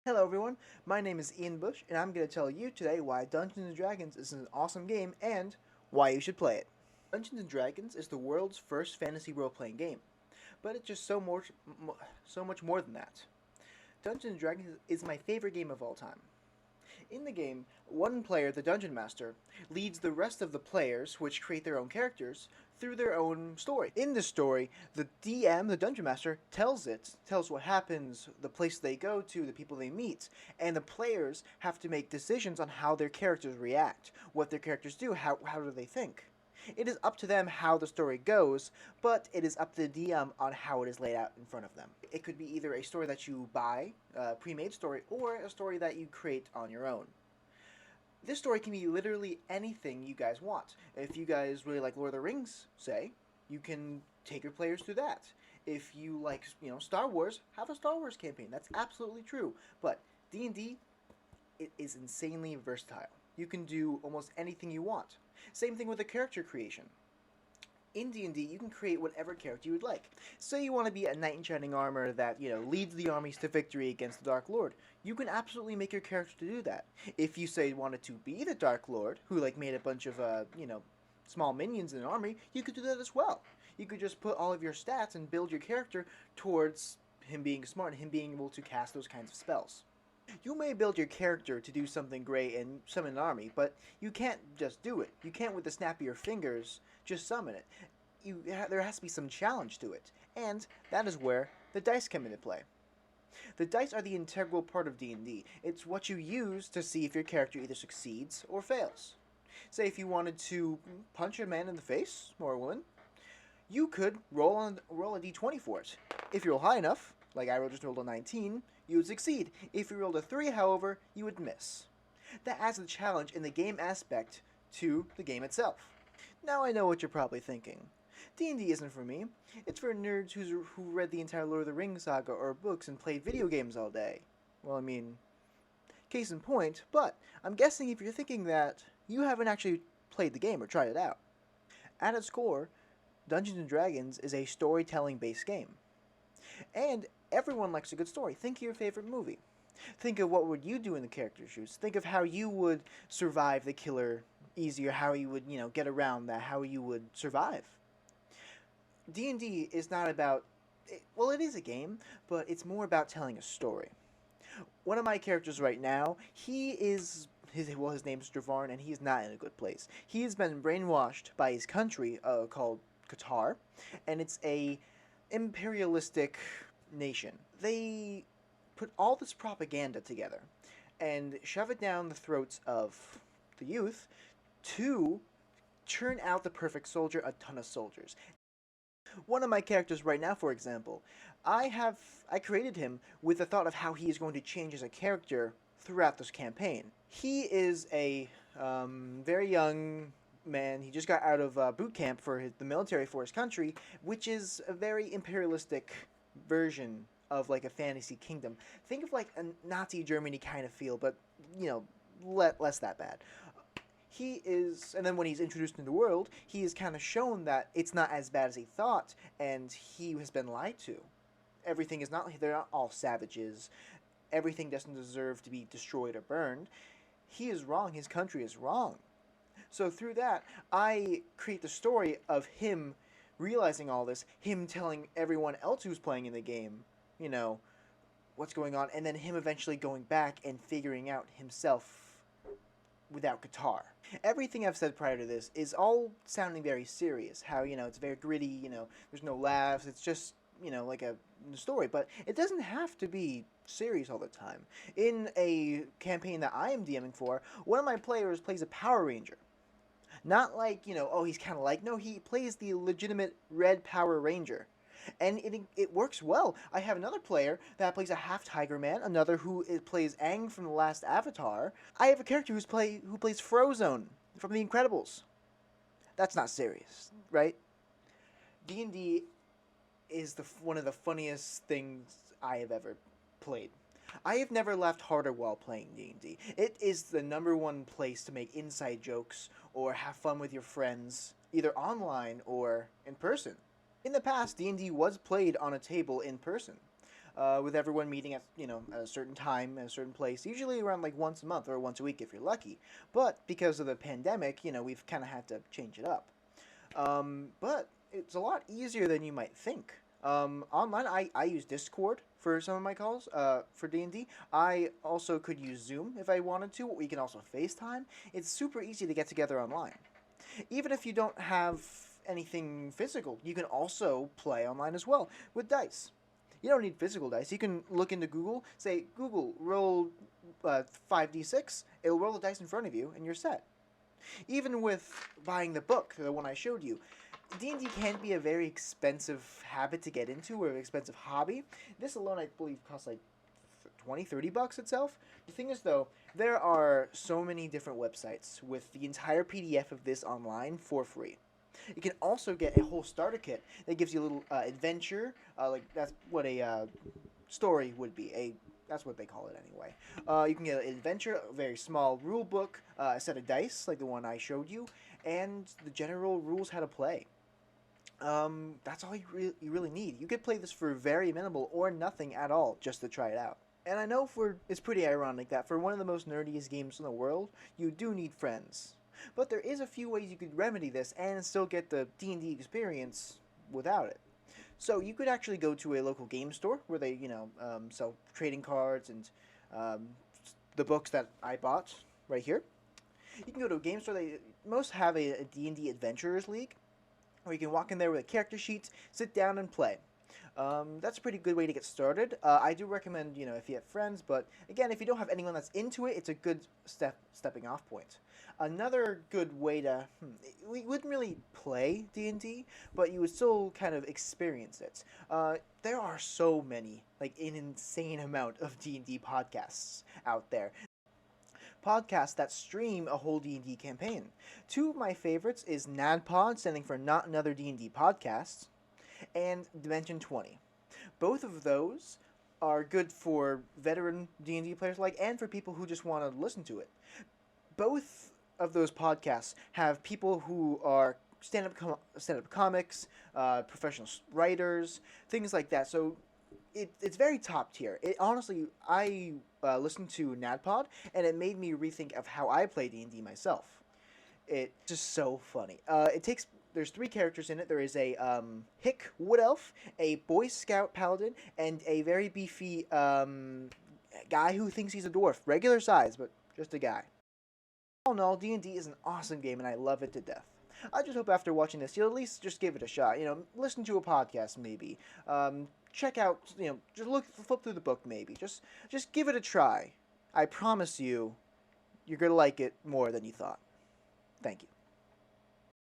Hello everyone, my name is Ian Bush, and I'm going to tell you today why Dungeons & Dragons is an awesome game and why you should play it. Dungeons & Dragons is the world's first fantasy role-playing game, but it's just so much more than that. Dungeons & Dragons is my favorite game of all time. In the game, one player, the Dungeon Master, leads the rest of the players, which create their own characters, through their own story. In this story, the DM, the Dungeon Master, tells what happens, the place they go to, the people they meet, and the players have to make decisions on how their characters react, what their characters do, how do they think. It is up to them how the story goes, but it is up to the DM on how it is laid out in front of them. It could be either a story that you buy, a pre-made story, or a story that you create on your own. This story can be literally anything you guys want. If you guys really like Lord of the Rings, say, you can take your players through that. If you like, Star Wars, have a Star Wars campaign. That's absolutely true. But D&D, it is insanely versatile. You can do almost anything you want. Same thing with the character creation. In D&D, you can create whatever character you would like. Say you want to be a knight in shining armor that, leads the armies to victory against the Dark Lord. You can absolutely make your character to do that. If you say you wanted to be the Dark Lord, who made a bunch of small minions in an army, you could do that as well. You could just put all of your stats and build your character towards him being smart and him being able to cast those kinds of spells. You may build your character to do something great and summon an army, but you can't just do it. You can't, with the snap of your fingers, just summon it. There has to be some challenge to it, and that is where the dice come into play. The dice are the integral part of D&D. It's what you use to see if your character either succeeds or fails. Say if you wanted to punch a man in the face, or a woman, you could roll a d20 for it. If you roll high enough, like I just rolled a 19, you would succeed. If you rolled a 3, however, you would miss. That adds a challenge in the game aspect to the game itself. Now I know what you're probably thinking. D&D isn't for me. It's for nerds who read the entire Lord of the Rings saga or books and played video games all day. Well, I mean, case in point, but I'm guessing if you're thinking that, you haven't actually played the game or tried it out. At its core, Dungeons & Dragons is a storytelling-based game. And everyone likes a good story. Think of your favorite movie. Think of what would you do in the character's shoes. Think of how you would survive the killer easier, how you would, get around that, how you would survive. D&D is not about, well, it is a game, but it's more about telling a story. One of my characters right now, his name's Dravarn, and he's not in a good place. He has been brainwashed by his country, called Qatar, and it's a imperialistic nation. They put all this propaganda together and shove it down the throats of the youth to churn out the perfect soldier, a ton of soldiers. One of my characters right now, for example, I created him with the thought of how he is going to change as a character throughout this campaign. He is a very young man. He just got out of boot camp for the military for his country, which is a very imperialistic version of like a fantasy kingdom. Think of like a Nazi Germany kind of feel, but less that bad. He is, and then when he's introduced into the world, he is kind of shown that it's not as bad as he thought, and he has been lied to. Everything is not, they're not all savages. Everything doesn't deserve to be destroyed or burned. He is wrong, his country is wrong. So through that, I create the story of him realizing all this, him telling everyone else who's playing in the game, what's going on, and then him eventually going back and figuring out himself without Qatar. Everything I've said prior to this is all sounding very serious. How, it's very gritty, there's no laughs, it's just, like a story. But it doesn't have to be serious all the time. In a campaign that I am DMing for, one of my players plays a Power Ranger. Not like, oh, he's kind of like, no, he plays the legitimate Red Power Ranger. And it works well. I have another player that plays a half Tiger Man, another who plays Aang from the last Avatar. I have a character who plays Frozone from The Incredibles. That's not serious, right? D&D is one of the funniest things I have ever played. I have never laughed harder while playing D&D. It is the number one place to make inside jokes or have fun with your friends, either online or in person. In the past, D&D was played on a table in person. with everyone meeting at at a certain time, at a certain place, usually around like once a month or once a week if you're lucky. But because of the pandemic, we've kind of had to change it up. But it's a lot easier than you might think. Online, I use Discord for some of my calls for D&D. I also could use Zoom if I wanted to. We can also FaceTime. It's super easy to get together online. Even if you don't have anything physical, you can also play online as well with dice. You don't need physical dice. You can look into Google, say, Google, roll 5d6. It'll roll the dice in front of you, and you're set. Even with buying the book, the one I showed you, D&D can be a very expensive habit to get into, or an expensive hobby. This alone, I believe, costs like 20, 30 bucks itself. The thing is, though, there are so many different websites with the entire PDF of this online for free. You can also get a whole starter kit that gives you a little adventure, like that's what a story would be. That's what they call it anyway. You can get an adventure, a very small rule book, a set of dice like the one I showed you, and the general rules how to play. That's all you really need. You could play this for very minimal or nothing at all just to try it out. And I know it's pretty ironic that for one of the most nerdiest games in the world, you do need friends. But there is a few ways you could remedy this and still get the D&D experience without it. So you could actually go to a local game store where they, sell trading cards and the books that I bought right here. You can go to a game store. They most have a D&D Adventurers League, where you can walk in there with a character sheet, sit down and play. That's a pretty good way to get started. I do recommend, if you have friends, but again, if you don't have anyone that's into it, it's a good stepping off point. Another good way to, we wouldn't really play D&D, but you would still kind of experience it. There are so many, like an insane amount of D&D podcasts out there. Podcasts that stream a whole D&D campaign. Two of my favorites is NADPOD, standing for Not Another D&D Podcast, and Dimension 20. Both of those are good for veteran D&D players and for people who just want to listen to it. Both of those podcasts have people who are stand-up comics, professional writers, things like that. So it's very top tier. Honestly, I listened to NADPOD, and it made me rethink of how I play D&D myself. It's just so funny. There's 3 characters in it. There is a hick wood elf, a boy scout paladin, and a very beefy guy who thinks he's a dwarf. Regular size, but just a guy. All in all, D&D is an awesome game, and I love it to death. I just hope after watching this, you'll at least just give it a shot. Listen to a podcast maybe. Check out, just flip through the book maybe. Just give it a try. I promise you, you're gonna like it more than you thought. Thank you.